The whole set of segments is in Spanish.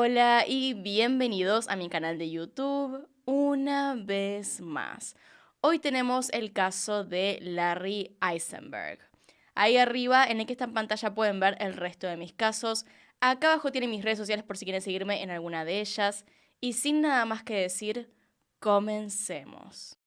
Hola y bienvenidos a mi canal de YouTube una vez más. Hoy tenemos el caso de Larry Eisenberg. Ahí arriba, en el que está en pantalla, pueden ver el resto de mis casos. Acá abajo tienen mis redes sociales por si quieren seguirme en alguna de ellas. Y sin nada más que decir, comencemos.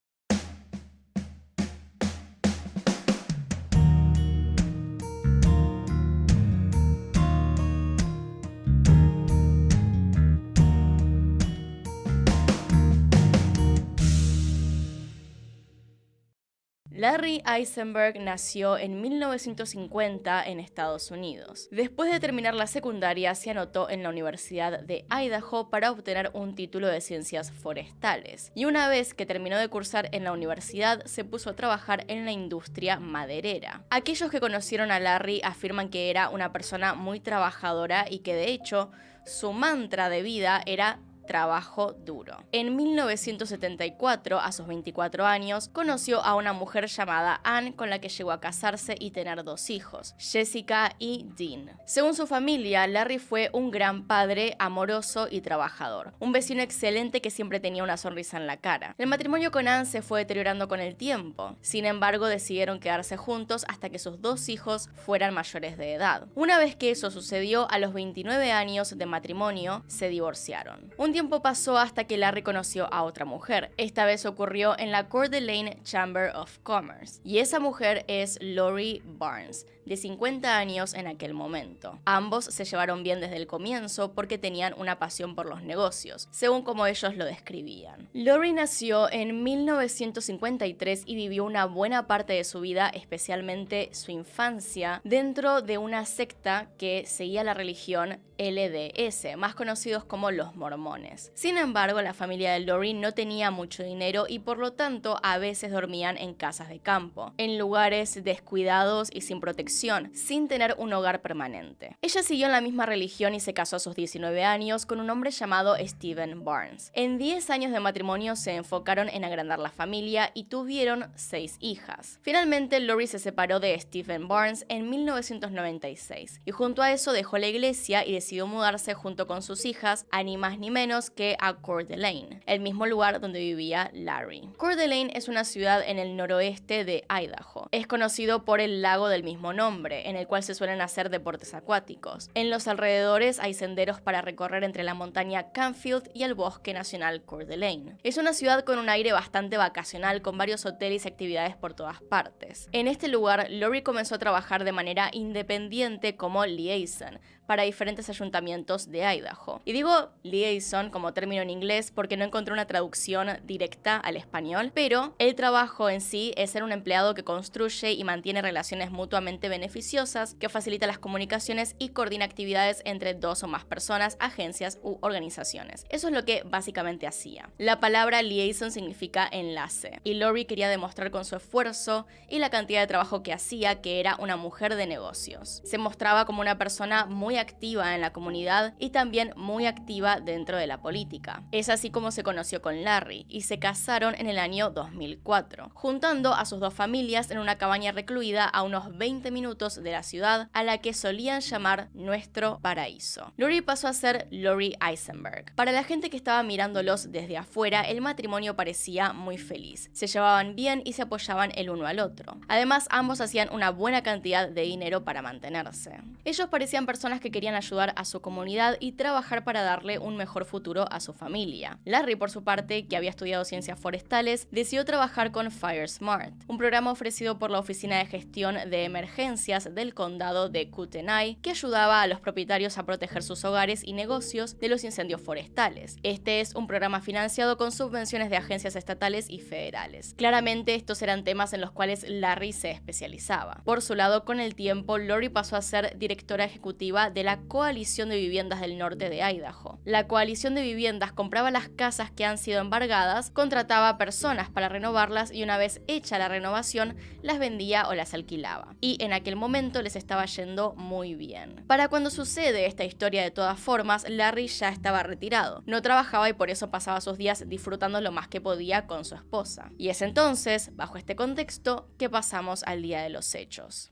Larry Eisenberg nació en 1950 en Estados Unidos. Después de terminar la secundaria, se anotó en la Universidad de Idaho para obtener un título de ciencias forestales. Y una vez que terminó de cursar en la universidad, se puso a trabajar en la industria maderera. Aquellos que conocieron a Larry afirman que era una persona muy trabajadora y que de hecho su mantra de vida era trabajo duro. En 1974, a sus 24 años, conoció a una mujer llamada Ann con la que llegó a casarse y tener 2 hijos, Jessica y Dean. Según su familia, Larry fue un gran padre, amoroso y trabajador. Un vecino excelente que siempre tenía una sonrisa en la cara. El matrimonio con Ann se fue deteriorando con el tiempo. Sin embargo, decidieron quedarse juntos hasta que sus 2 hijos fueran mayores de edad. Una vez que eso sucedió, a los 29 años de matrimonio, se divorciaron. Un tiempo pasó hasta que Larry conoció a otra mujer. Esta vez ocurrió en la Coeur d'Alene Chamber of Commerce. Y esa mujer es Lori Barnes, de 50 años en aquel momento. Ambos se llevaron bien desde el comienzo porque tenían una pasión por los negocios, según como ellos lo describían. Lori nació en 1953 y vivió una buena parte de su vida, especialmente su infancia, dentro de una secta que seguía la religión LDS, más conocidos como los mormones. Sin embargo, la familia de Lori no tenía mucho dinero y por lo tanto a veces dormían en casas de campo, en lugares descuidados y sin protección, sin tener un hogar permanente. Ella siguió en la misma religión y se casó a sus 19 años con un hombre llamado Stephen Barnes. En 10 años de matrimonio se enfocaron en agrandar la familia y tuvieron 6 hijas. Finalmente, Lori se separó de Stephen Barnes en 1996 y junto a eso dejó la iglesia y decidió mudarse junto con sus hijas a ni más ni menos que a Coeur d'Alene, el mismo lugar donde vivía Larry. Coeur d'Alene es una ciudad en el noroeste de Idaho. Es conocido por el lago del mismo nombre, en el cual se suelen hacer deportes acuáticos. En los alrededores hay senderos para recorrer entre la montaña Canfield y el bosque nacional Coeur d'Alene. Es una ciudad con un aire bastante vacacional, con varios hoteles y actividades por todas partes. En este lugar, Lori comenzó a trabajar de manera independiente como liaison para diferentes ayuntamientos de Idaho. Y digo liaison como término en inglés porque no encontré una traducción directa al español, pero el trabajo en sí es ser un empleado que construye y mantiene relaciones mutuamente beneficiosas, que facilita las comunicaciones y coordina actividades entre 2 o más personas, agencias u organizaciones. Eso es lo que básicamente hacía. La palabra liaison significa enlace, y Lori quería demostrar con su esfuerzo y la cantidad de trabajo que hacía que era una mujer de negocios. Se mostraba como una persona muy activa en la comunidad y también muy activa dentro de la política. Es así como se conoció con Larry y se casaron en el año 2004, juntando a sus 2 familias en una cabaña recluida a unos 20 minutos de la ciudad, a la que solían llamar Nuestro Paraíso. Lori pasó a ser Lori Eisenberg. Para la gente que estaba mirándolos desde afuera, el matrimonio parecía muy feliz. Se llevaban bien y se apoyaban el uno al otro. Además, ambos hacían una buena cantidad de dinero para mantenerse. Ellos parecían personas que querían ayudar a su comunidad y trabajar para darle un mejor futuro a su familia. Larry, por su parte, que había estudiado ciencias forestales, decidió trabajar con FireSmart, un programa ofrecido por la Oficina de Gestión de Emergencias del Condado de Kootenai, que ayudaba a los propietarios a proteger sus hogares y negocios de los incendios forestales. Este es un programa financiado con subvenciones de agencias estatales y federales. Claramente, estos eran temas en los cuales Larry se especializaba. Por su lado, con el tiempo, Lori pasó a ser directora ejecutiva de la Coalición de Viviendas del Norte de Idaho. La Coalición de Viviendas compraba las casas que han sido embargadas, contrataba a personas para renovarlas y una vez hecha la renovación, las vendía o las alquilaba. Y en aquel momento les estaba yendo muy bien. Para cuando sucede esta historia, de todas formas, Larry ya estaba retirado. No trabajaba y por eso pasaba sus días disfrutando lo más que podía con su esposa. Y es entonces, bajo este contexto, que pasamos al día de los hechos.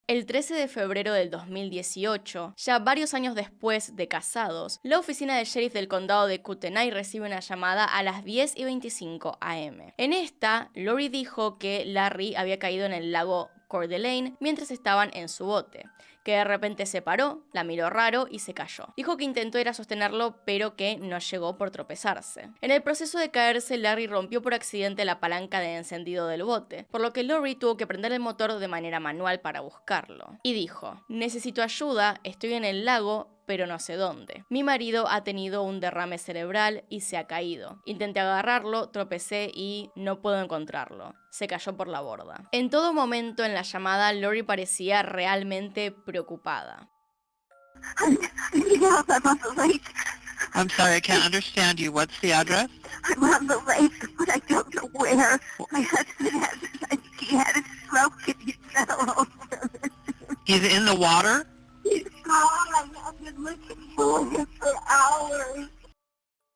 El 13 de febrero del 2018, ya varios años después de casados, la oficina del sheriff del condado de Kootenai recibe una llamada a las 10:25 am. En esta, Lori dijo que Larry había caído en el lago Coeur d'Alene mientras estaban en su bote, que de repente se paró, la miró raro y se cayó. Dijo que intentó ir a sostenerlo, pero que no llegó por tropezarse. En el proceso de caerse, Larry rompió por accidente la palanca de encendido del bote, por lo que Lori tuvo que prender el motor de manera manual para buscarlo. Y dijo: necesito ayuda, estoy en el lago, pero no sé dónde. Mi marido ha tenido un derrame cerebral y se ha caído. Intenté agarrarlo, tropecé y no puedo encontrarlo. Se cayó por la borda. En todo momento en la llamada, Lori parecía realmente preocupada. I'm sorry, I can't understand you. What's the address? I'm on the lake, but I don't know where. My husband he had a stroke and he fell over. He's in the water? He's gone. I've been looking for him for hours.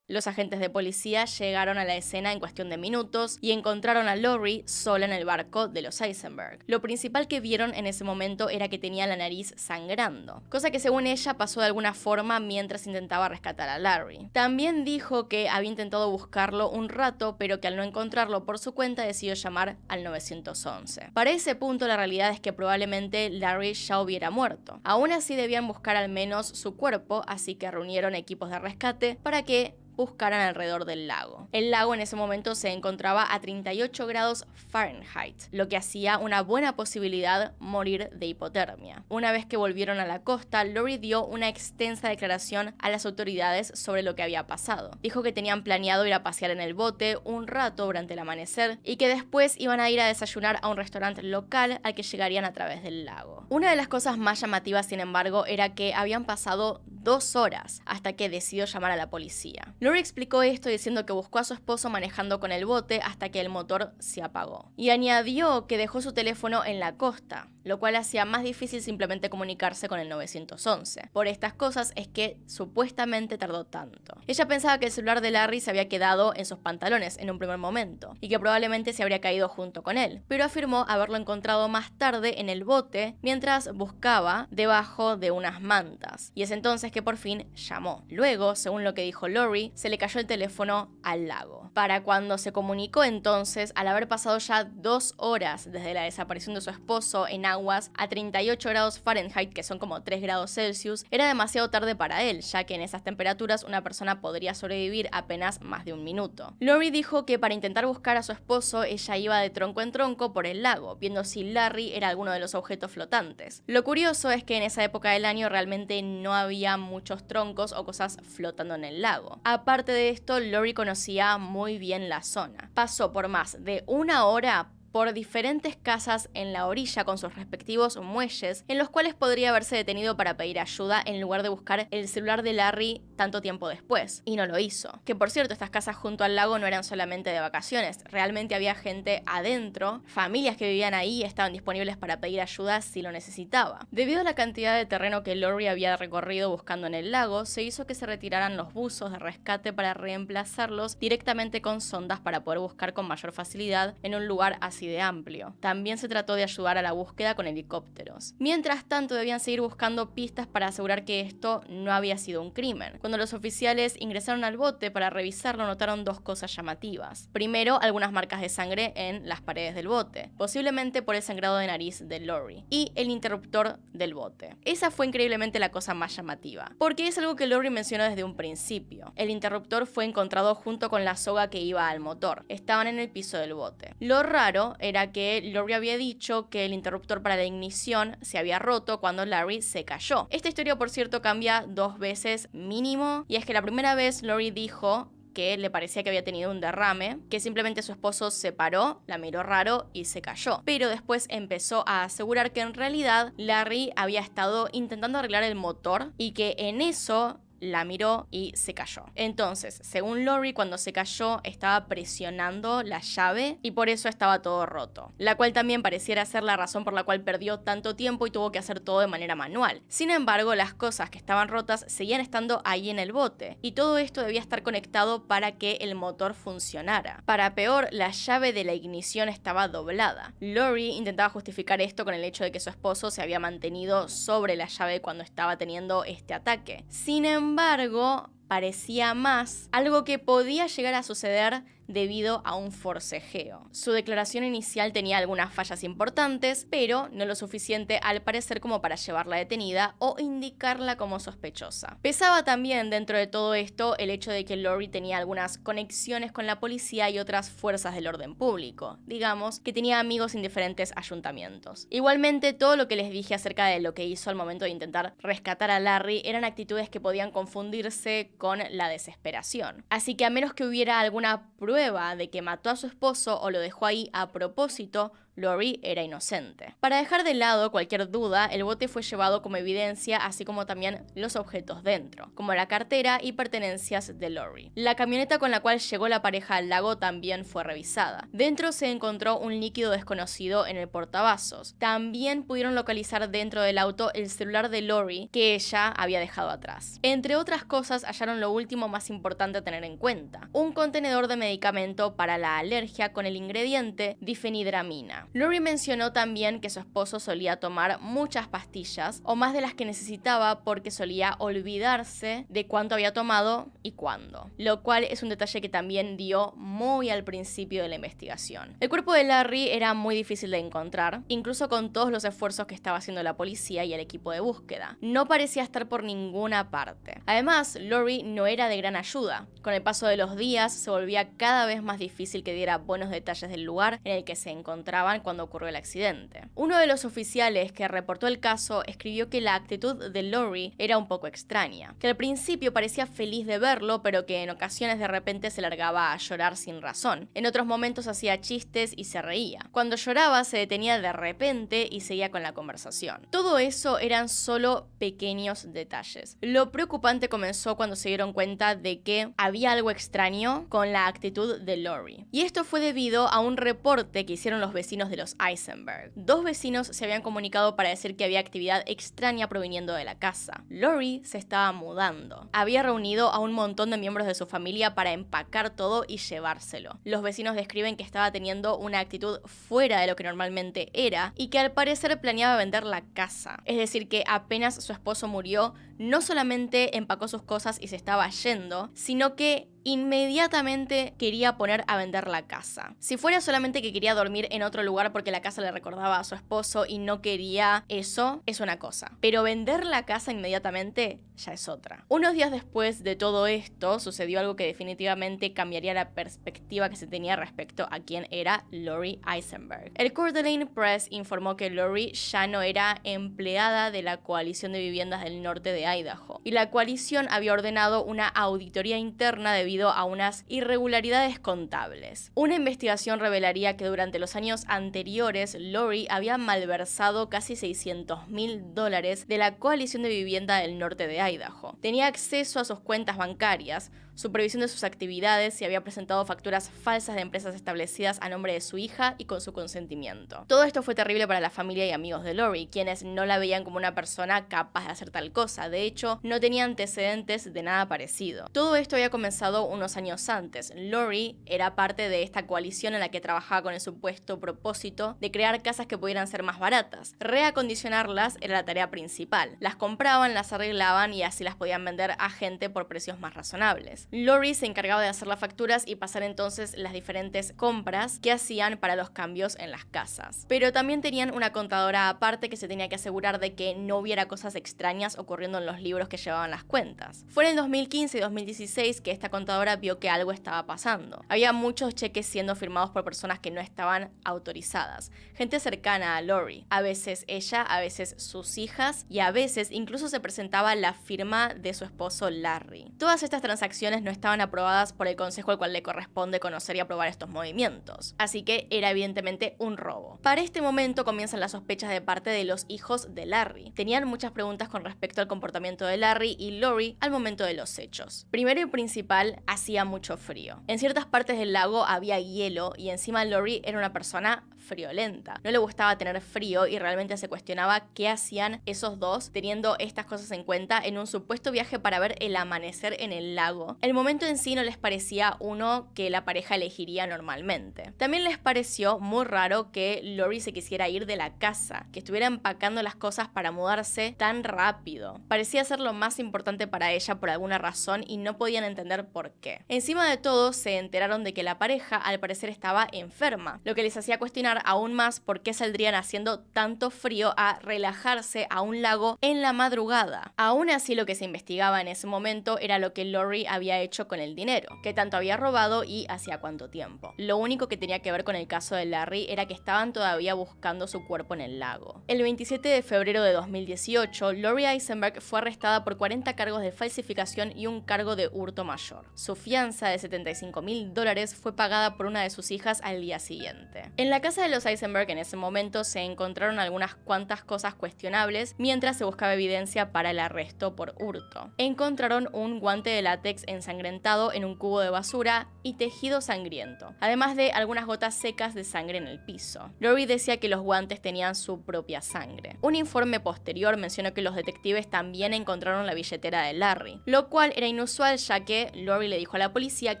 Los agentes de policía llegaron a la escena en cuestión de minutos y encontraron a Lori sola en el barco de los Eisenberg. Lo principal que vieron en ese momento era que tenía la nariz sangrando, cosa que según ella pasó de alguna forma mientras intentaba rescatar a Larry. También dijo que había intentado buscarlo un rato, pero que al no encontrarlo por su cuenta decidió llamar al 911. Para ese punto la realidad es que probablemente Larry ya hubiera muerto. Aún así debían buscar al menos su cuerpo, así que reunieron equipos de rescate para que buscaran alrededor del lago. El lago en ese momento se encontraba a 38 grados Fahrenheit, lo que hacía una buena posibilidad morir de hipotermia. Una vez que volvieron a la costa, Lori dio una extensa declaración a las autoridades sobre lo que había pasado. Dijo que tenían planeado ir a pasear en el bote un rato durante el amanecer y que después iban a ir a desayunar a un restaurante local al que llegarían a través del lago. Una de las cosas más llamativas, sin embargo, era que habían pasado 2 horas hasta que decidió llamar a la policía. Lori explicó esto diciendo que buscó a su esposo manejando con el bote hasta que el motor se apagó. Y añadió que dejó su teléfono en la costa, lo cual hacía más difícil simplemente comunicarse con el 911. Por estas cosas es que supuestamente tardó tanto. Ella pensaba que el celular de Larry se había quedado en sus pantalones en un primer momento y que probablemente se habría caído junto con él, pero afirmó haberlo encontrado más tarde en el bote mientras buscaba debajo de unas mantas. Y es entonces que por fin llamó. Luego, según lo que dijo Lori, se le cayó el teléfono al lago. Para cuando se comunicó entonces, al haber pasado ya 2 horas desde la desaparición de su esposo en aguas a 38 grados Fahrenheit, que son como 3 grados Celsius, era demasiado tarde para él, ya que en esas temperaturas una persona podría sobrevivir apenas más de un minuto. Lori dijo que para intentar buscar a su esposo, ella iba de tronco en tronco por el lago, viendo si Larry era alguno de los objetos flotantes. Lo curioso es que en esa época del año realmente no había muchos troncos o cosas flotando en el lago. Aparte de esto, Lori conocía muy bien la zona. Pasó por más de 1 hora por diferentes casas en la orilla con sus respectivos muelles, en los cuales podría haberse detenido para pedir ayuda en lugar de buscar el celular de Larry tanto tiempo después. Y no lo hizo. Que por cierto, estas casas junto al lago no eran solamente de vacaciones, realmente había gente adentro, familias que vivían ahí y estaban disponibles para pedir ayuda si lo necesitaba. Debido a la cantidad de terreno que Lori había recorrido buscando en el lago, se hizo que se retiraran los buzos de rescate para reemplazarlos directamente con sondas para poder buscar con mayor facilidad en un lugar así de amplio. También se trató de ayudar a la búsqueda con helicópteros. Mientras tanto, debían seguir buscando pistas para asegurar que esto no había sido un crimen. Cuando los oficiales ingresaron al bote para revisarlo, notaron 2 cosas llamativas. Primero, algunas marcas de sangre en las paredes del bote, posiblemente por el sangrado de nariz de Lori, y el interruptor del bote. Esa fue increíblemente la cosa más llamativa, porque es algo que Lori mencionó desde un principio. El interruptor fue encontrado junto con la soga que iba al motor. Estaban en el piso del bote. Lo raro era que Lori había dicho que el interruptor para la ignición se había roto cuando Larry se cayó. Esta historia, por cierto, cambia 2 veces mínimo, y es que la primera vez Lori dijo que le parecía que había tenido un derrame, que simplemente su esposo se paró, la miró raro y se cayó. Pero después empezó a asegurar que en realidad Larry había estado intentando arreglar el motor y que en eso la miró y se cayó. Entonces, según Lori, cuando se cayó estaba presionando la llave y por eso estaba todo roto, la cual también pareciera ser la razón por la cual perdió tanto tiempo y tuvo que hacer todo de manera manual. Sin embargo, las cosas que estaban rotas seguían estando ahí en el bote y todo esto debía estar conectado para que el motor funcionara. Para peor, la llave de la ignición estaba doblada. Lori intentaba justificar esto con el hecho de que su esposo se había mantenido sobre la llave cuando estaba teniendo este ataque. Sin embargo, parecía más algo que podía llegar a suceder debido a un forcejeo. Su declaración inicial tenía algunas fallas importantes, pero no lo suficiente al parecer como para llevarla detenida o indicarla como sospechosa. Pesaba también dentro de todo esto el hecho de que Lori tenía algunas conexiones con la policía y otras fuerzas del orden público, digamos que tenía amigos en diferentes ayuntamientos. Igualmente, todo lo que les dije acerca de lo que hizo al momento de intentar rescatar a Larry eran actitudes que podían confundirse con la desesperación. Así que a menos que hubiera alguna prueba de que mató a su esposo o lo dejó ahí a propósito, Lori era inocente. Para dejar de lado cualquier duda, el bote fue llevado como evidencia, así como también los objetos dentro, como la cartera y pertenencias de Lori. La camioneta con la cual llegó la pareja al lago también fue revisada. Dentro se encontró un líquido desconocido en el portavasos. También pudieron localizar dentro del auto el celular de Lori que ella había dejado atrás. Entre otras cosas, hallaron lo último más importante a tener en cuenta: un contenedor de medicamento para la alergia con el ingrediente difenidramina. Lori mencionó también que su esposo solía tomar muchas pastillas o más de las que necesitaba porque solía olvidarse de cuánto había tomado y cuándo, lo cual es un detalle que también dio muy al principio de la investigación. El cuerpo de Larry era muy difícil de encontrar, incluso con todos los esfuerzos que estaba haciendo la policía y el equipo de búsqueda. No parecía estar por ninguna parte. Además, Lori no era de gran ayuda. Con el paso de los días se volvía cada vez más difícil que diera buenos detalles del lugar en el que se encontraban cuando ocurrió el accidente. Uno de los oficiales que reportó el caso escribió que la actitud de Lori era un poco extraña, que al principio parecía feliz de verlo, pero que en ocasiones de repente se largaba a llorar sin razón. En otros momentos hacía chistes y se reía. Cuando lloraba se detenía de repente y seguía con la conversación. Todo eso eran solo pequeños detalles. Lo preocupante comenzó cuando se dieron cuenta de que había algo extraño con la actitud de Lori. Y esto fue debido a un reporte que hicieron los vecinos de los Eisenberg. Dos vecinos se habían comunicado para decir que había actividad extraña proviniendo de la casa. Lori se estaba mudando. Había reunido a un montón de miembros de su familia para empacar todo y llevárselo. Los vecinos describen que estaba teniendo una actitud fuera de lo que normalmente era y que al parecer planeaba vender la casa. Es decir, que apenas su esposo murió, no solamente empacó sus cosas y se estaba yendo, sino que inmediatamente quería poner a vender la casa. Si fuera solamente que quería dormir en otro lugar porque la casa le recordaba a su esposo y no quería eso, es una cosa. Pero vender la casa inmediatamente ya es otra. Unos días después de todo esto, sucedió algo que definitivamente cambiaría la perspectiva que se tenía respecto a quién era Lori Eisenberg. El Coeur d'Alene Press informó que Lori ya no era empleada de la Coalición de Viviendas del Norte de Idaho, y la coalición había ordenado una auditoría interna debido a unas irregularidades contables. Una investigación revelaría que durante los años anteriores, Lori había malversado casi $600,000 de la Coalición de Vivienda del Norte de Idaho. Tenía acceso a sus cuentas bancarias, supervisión de sus actividades y había presentado facturas falsas de empresas establecidas a nombre de su hija y con su consentimiento. Todo esto fue terrible para la familia y amigos de Lori, quienes no la veían como una persona capaz de hacer tal cosa. De hecho, no tenía antecedentes de nada parecido. Todo esto había comenzado unos años antes. Lori era parte de esta coalición en la que trabajaba con el supuesto propósito de crear casas que pudieran ser más baratas. Reacondicionarlas era la tarea principal. Las compraban, las arreglaban y así las podían vender a gente por precios más razonables. Lori se encargaba de hacer las facturas y pasar entonces las diferentes compras que hacían para los cambios en las casas. Pero también tenían una contadora aparte que se tenía que asegurar de que no hubiera cosas extrañas ocurriendo en los libros que llevaban las cuentas. Fue en el 2015 y 2016 que esta contadora vio que algo estaba pasando. Había muchos cheques siendo firmados por personas que no estaban autorizadas. Gente cercana a Lori. A veces ella, a veces sus hijas y a veces incluso se presentaba la firma de su esposo Larry. Todas estas transacciones no estaban aprobadas por el consejo al cual le corresponde conocer y aprobar estos movimientos. Así que era evidentemente un robo. Para este momento comienzan las sospechas de parte de los hijos de Larry. Tenían muchas preguntas con respecto al comportamiento comportamiento de Larry y Lori al momento de los hechos. Primero y principal, hacía mucho frío. En ciertas partes del lago había hielo y encima Lori era una persona friolenta. No le gustaba tener frío y realmente se cuestionaba qué hacían esos dos teniendo estas cosas en cuenta en un supuesto viaje para ver el amanecer en el lago. El momento en sí no les parecía uno que la pareja elegiría normalmente. También les pareció muy raro que Lori se quisiera ir de la casa, que estuviera empacando las cosas para mudarse tan rápido. Parecía ser lo más importante para ella por alguna razón y no podían entender por qué. Encima de todo, se enteraron de que la pareja al parecer estaba enferma, lo que les hacía cuestionar aún más por qué saldrían haciendo tanto frío a relajarse a un lago en la madrugada. Aún así, lo que se investigaba en ese momento era lo que Lori había hecho con el dinero, qué tanto había robado y hacía cuánto tiempo. Lo único que tenía que ver con el caso de Larry era que estaban todavía buscando su cuerpo en el lago. El 27 de febrero de 2018, Lori Eisenberg fue arrestada por 40 cargos de falsificación y un cargo de hurto mayor. Su fianza de $75,000 fue pagada por una de sus hijas al día siguiente. En la casa de los Eisenberg en ese momento se encontraron algunas cuantas cosas cuestionables mientras se buscaba evidencia para el arresto por hurto. Encontraron un guante de látex ensangrentado en un cubo de basura y tejido sangriento, además de algunas gotas secas de sangre en el piso. Lori decía que los guantes tenían su propia sangre. Un informe posterior mencionó que los detectives también encontraron la billetera de Larry, lo cual era inusual ya que Lori le dijo a la policía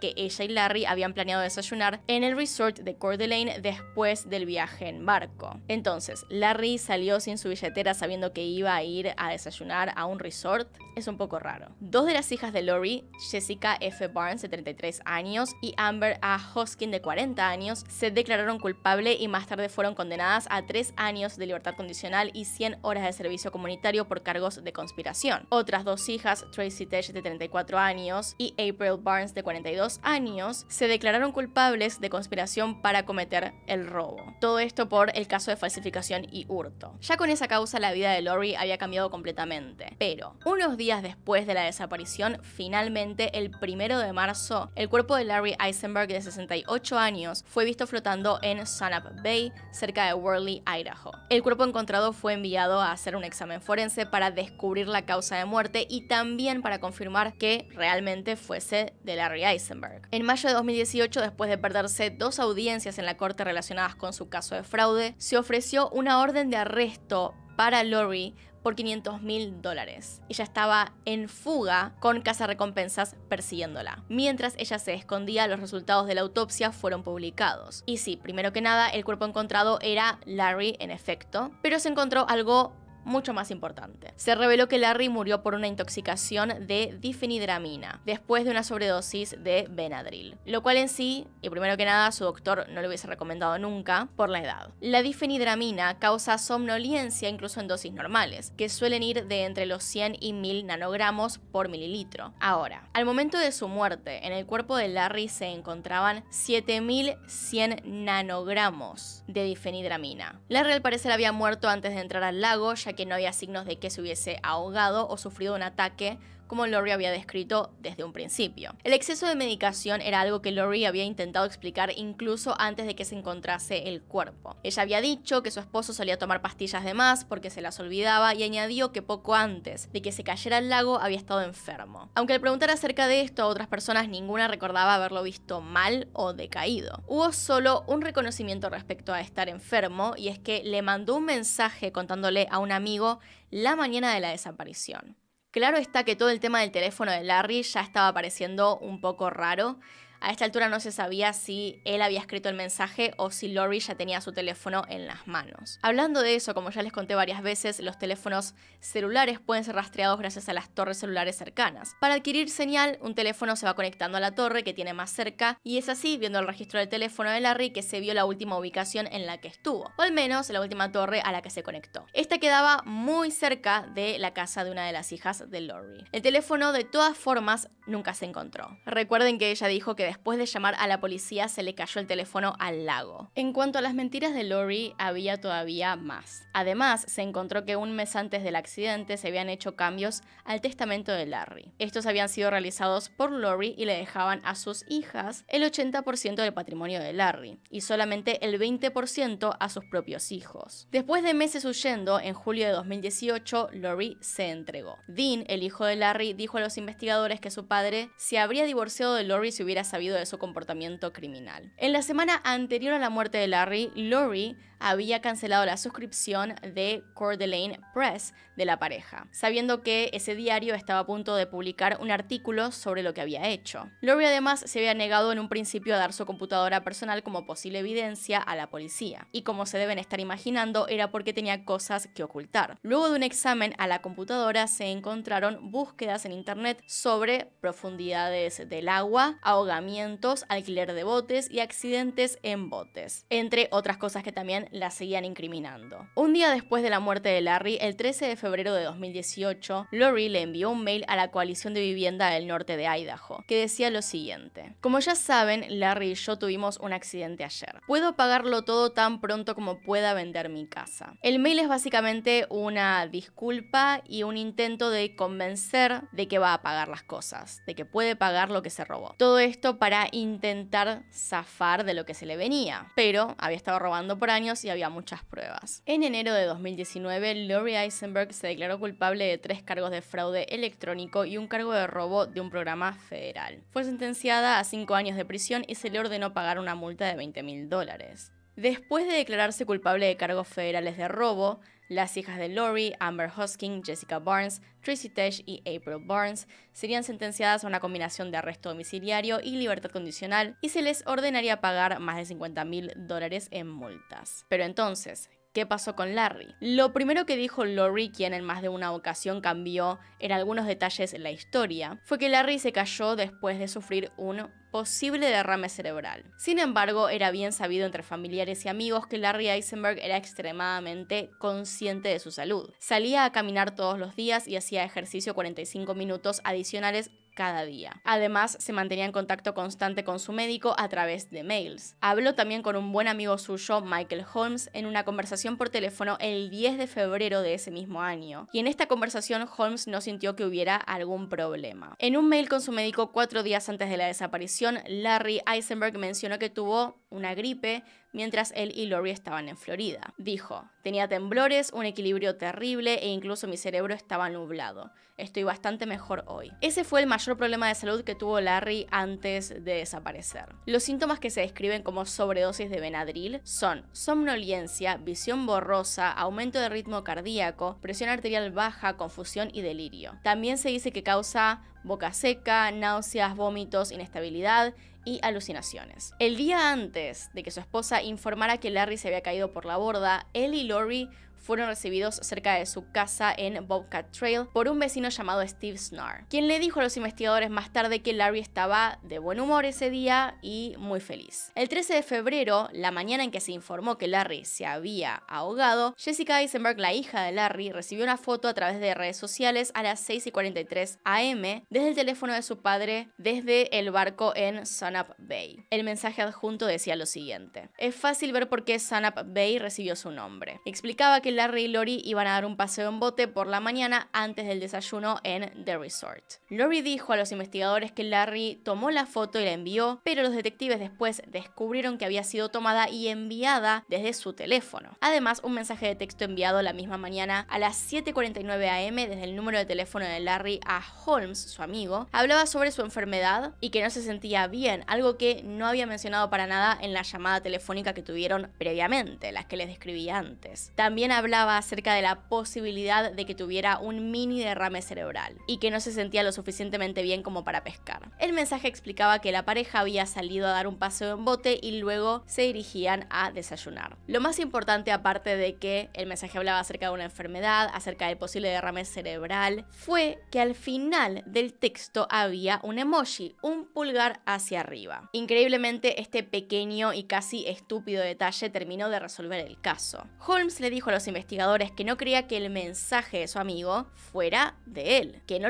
que ella y Larry habían planeado desayunar en el resort de Coeur d'Alene después del viaje en barco. Entonces, Larry salió sin su billetera sabiendo que iba a ir a desayunar a un resort. Es un poco raro. Dos de las hijas de Lori, Jessica F. Barnes de 33 años y Amber A. Hoskin de 40 años, se declararon culpable y más tarde fueron condenadas a 3 años de libertad condicional y 100 horas de servicio comunitario por cargos de conspiración. Otras dos hijas, Tracy Tesh de 34 años y April Barnes de 42 años, se declararon culpables de conspiración para cometer el robo. Todo esto por el caso de falsificación y hurto. Ya con esa causa la vida de Lori había cambiado completamente, pero unos días después de la desaparición, finalmente el 1 de marzo, el cuerpo de Larry Eisenberg de 68 años fue visto flotando en Sunup Bay, cerca de Worley, Idaho. El cuerpo encontrado fue enviado a hacer un examen forense para descubrir la causa de muerte y también para confirmar que realmente fuese de Larry Eisenberg. En mayo de 2018, después de perderse 2 audiencias en la corte relacionadas con su caso de fraude, se ofreció una orden de arresto para Lori por $500,000. Ella estaba en fuga con cazarrecompensas persiguiéndola. Mientras ella se escondía, los resultados de la autopsia fueron publicados. Y sí, primero que nada, el cuerpo encontrado era Larry en efecto, pero se encontró algo mucho más importante. Se reveló que Larry murió por una intoxicación de difenidramina después de una sobredosis de Benadryl, lo cual en sí, y primero que nada, su doctor no lo hubiese recomendado nunca por la edad. La difenidramina causa somnolencia incluso en dosis normales, que suelen ir de entre los 100 y 1000 nanogramos por mililitro. Ahora, al momento de su muerte, en el cuerpo de Larry se encontraban 7100 nanogramos de difenidramina. Larry al parecer había muerto antes de entrar al lago, ya que no había signos de que se hubiese ahogado o sufrido un ataque como Lori había descrito desde un principio. El exceso de medicación era algo que Lori había intentado explicar incluso antes de que se encontrase el cuerpo. Ella había dicho que su esposo solía tomar pastillas de más porque se las olvidaba y añadió que poco antes de que se cayera al lago había estado enfermo. Aunque al preguntar acerca de esto a otras personas, ninguna recordaba haberlo visto mal o decaído. Hubo solo un reconocimiento respecto a estar enfermo, y es que le mandó un mensaje contándole a un amigo la mañana de la desaparición. Claro está que todo el tema del teléfono de Larry ya estaba pareciendo un poco raro. A esta altura no se sabía si él había escrito el mensaje o si Lori ya tenía su teléfono en las manos. Hablando de eso, como ya les conté varias veces, los teléfonos celulares pueden ser rastreados gracias a las torres celulares cercanas. Para adquirir señal, un teléfono se va conectando a la torre que tiene más cerca, y es así, viendo el registro del teléfono de Larry, que se vio la última ubicación en la que estuvo, o al menos la última torre a la que se conectó. Esta quedaba muy cerca de la casa de una de las hijas de Lori. El teléfono, de todas formas, nunca se encontró. Recuerden que ella dijo que después de llamar a la policía se le cayó el teléfono al lago. En cuanto a las mentiras de Lori, había todavía más. Además, se encontró que un mes antes del accidente se habían hecho cambios al testamento de Larry. Estos habían sido realizados por Lori y le dejaban a sus hijas el 80% del patrimonio de Larry y solamente el 20% a sus propios hijos. Después de meses huyendo, en julio de 2018, Lori se entregó. Dean, el hijo de Larry, dijo a los investigadores que su padre se habría divorciado de Lori si hubiera sabido de su comportamiento criminal. En la semana anterior a la muerte de Larry, Lori había cancelado la suscripción de Coeur d'Alene Press de la pareja, sabiendo que ese diario estaba a punto de publicar un artículo sobre lo que había hecho. Lori además se había negado en un principio a dar su computadora personal como posible evidencia a la policía, y como se deben estar imaginando, era porque tenía cosas que ocultar. Luego de un examen a la computadora se encontraron búsquedas en internet sobre profundidades del agua, ahogamientos, alquiler de botes y accidentes en botes, entre otras cosas que también la seguían incriminando. Un día después de la muerte de Larry, el 13 de febrero de 2018, Lori le envió un mail a la coalición de vivienda del norte de Idaho, que decía lo siguiente: como ya saben, Larry y yo tuvimos un accidente ayer. Puedo pagarlo todo tan pronto como pueda vender mi casa. El mail es básicamente una disculpa y un intento de convencer de que va a pagar las cosas, de que puede pagar lo que se robó. Todo esto para intentar zafar de lo que se le venía, pero había estado robando por años y había muchas pruebas. En enero de 2019, Lori Eisenberg se declaró culpable de 3 cargos de fraude electrónico y un cargo de robo de un programa federal. Fue sentenciada a 5 años de prisión y se le ordenó pagar una multa de $20,000. Después de declararse culpable de cargos federales de robo, las hijas de Lori, Amber Hosking, Jessica Barnes, Tracy Tesh y April Barnes, serían sentenciadas a una combinación de arresto domiciliario y libertad condicional y se les ordenaría pagar más de $50,000 en multas. Pero entonces, ¿qué pasó con Larry? Lo primero que dijo Lori, quien en más de una ocasión cambió en algunos detalles la historia, fue que Larry se cayó después de sufrir un posible derrame cerebral. Sin embargo, era bien sabido entre familiares y amigos que Larry Eisenberg era extremadamente consciente de su salud. Salía a caminar todos los días y hacía ejercicio 45 minutos adicionales cada día. Además, se mantenía en contacto constante con su médico a través de mails. Habló también con un buen amigo suyo, Michael Holmes, en una conversación por teléfono el 10 de febrero de ese mismo año. Y en esta conversación, Holmes no sintió que hubiera algún problema. En un mail con su médico 4 días antes de la desaparición, Larry Eisenberg mencionó que tuvo una gripe mientras él y Lori estaban en Florida. Dijo: tenía temblores, un equilibrio terrible e incluso mi cerebro estaba nublado. Estoy bastante mejor hoy. Ese fue el mayor problema de salud que tuvo Larry antes de desaparecer. Los síntomas que se describen como sobredosis de Benadryl son somnolencia, visión borrosa, aumento de ritmo cardíaco, presión arterial baja, confusión y delirio. También se dice que causa boca seca, náuseas, vómitos, inestabilidad y alucinaciones. El día antes de que su esposa informara que Larry se había caído por la borda, él y Lori fueron recibidos cerca de su casa en Bobcat Trail por un vecino llamado Steve Snarr, quien le dijo a los investigadores más tarde que Larry estaba de buen humor ese día y muy feliz. El 13 de febrero, la mañana en que se informó que Larry se había ahogado, Jessica Eisenberg, la hija de Larry, recibió una foto a través de redes sociales a las 6:43 am desde el teléfono de su padre desde el barco en Sunup Bay. El mensaje adjunto decía lo siguiente: es fácil ver por qué Sunup Bay recibió su nombre. Explicaba que Larry y Lori iban a dar un paseo en bote por la mañana antes del desayuno en The Resort. Lori dijo a los investigadores que Larry tomó la foto y la envió, pero los detectives después descubrieron que había sido tomada y enviada desde su teléfono. Además, un mensaje de texto enviado la misma mañana a las 7:49 am desde el número de teléfono de Larry a Holmes, su amigo, hablaba sobre su enfermedad y que no se sentía bien, algo que no había mencionado para nada en la llamada telefónica que tuvieron previamente, las que les describí antes. También hablaba acerca de la posibilidad de que tuviera un mini derrame cerebral y que no se sentía lo suficientemente bien como para pescar. El mensaje explicaba que la pareja había salido a dar un paseo en bote y luego se dirigían a desayunar. Lo más importante, aparte de que el mensaje hablaba acerca de una enfermedad, acerca del posible derrame cerebral, fue que al final del texto había un emoji, un pulgar hacia arriba. Increíblemente, este pequeño y casi estúpido detalle terminó de resolver el caso. Holmes le dijo a los investigadores que no creía que el mensaje de su amigo fuera de él, que no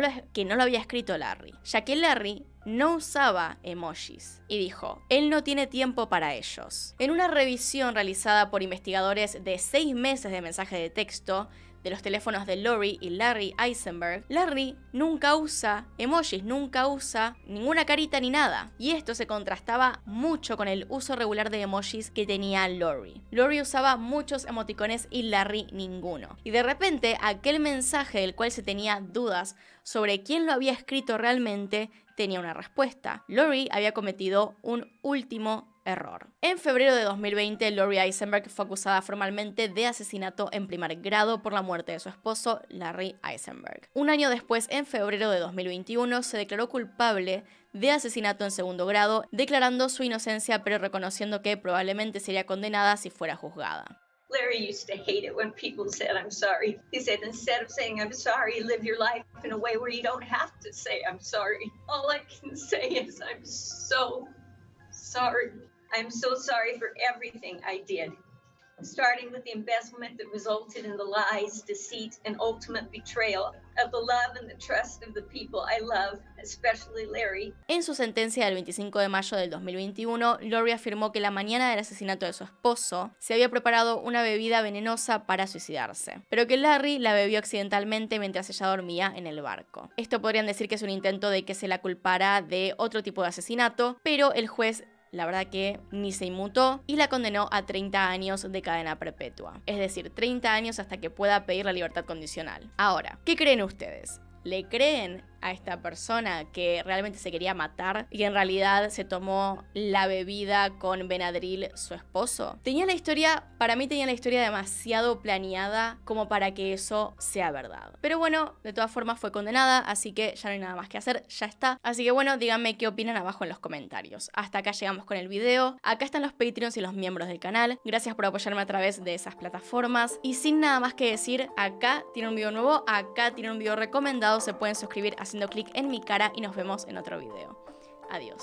lo había escrito Larry, ya que Larry no usaba emojis y dijo, él no tiene tiempo para ellos. En una revisión realizada por investigadores de 6 meses de mensaje de texto de los teléfonos de Lori y Larry Eisenberg, Larry nunca usa emojis, nunca usa ninguna carita ni nada. Y esto se contrastaba mucho con el uso regular de emojis que tenía Lori. Lori usaba muchos emoticones y Larry ninguno. Y de repente, aquel mensaje del cual se tenía dudas sobre quién lo había escrito realmente, tenía una respuesta. Lori había cometido un último error. En febrero de 2020, Lori Eisenberg fue acusada formalmente de asesinato en primer grado por la muerte de su esposo, Larry Eisenberg. Un año después, en febrero de 2021, se declaró culpable de asesinato en segundo grado, declarando su inocencia pero reconociendo que probablemente sería condenada si fuera juzgada. Larry used to hate it when people said, I'm sorry. He said, instead of saying, I'm sorry, live your life in a way where you don't have to say, I'm sorry. All I can say is, I'm so sorry. I'm so sorry for everything I did. Starting with the embezzlement that resulted in the lies, deceit, and ultimate betrayal of the love and the trust of the people I love, especially Larry. En su sentencia del 25 de mayo del 2021, Lori afirmó que la mañana del asesinato de su esposo se había preparado una bebida venenosa para suicidarse, pero que Larry la bebió accidentalmente mientras ella dormía en el barco. Esto podrían decir que es un intento de que se la culpara de otro tipo de asesinato, pero el juez la verdad que ni se inmutó y la condenó a 30 años de cadena perpetua. Es decir, 30 años hasta que pueda pedir la libertad condicional. Ahora, ¿qué creen ustedes? ¿Le creen a esta persona que realmente se quería matar y que en realidad se tomó la bebida con Benadryl su esposo? Para mí tenía la historia demasiado planeada como para que eso sea verdad. Pero bueno, de todas formas fue condenada, así que ya no hay nada más que hacer, ya está. Así que bueno, díganme qué opinan abajo en los comentarios. Hasta acá llegamos con el video. Acá están los Patreons y los miembros del canal. Gracias por apoyarme a través de esas plataformas. Y sin nada más que decir, acá tienen un video nuevo, acá tienen un video recomendado. Se pueden suscribir haciendo clic en mi cara y nos vemos en otro video. Adiós.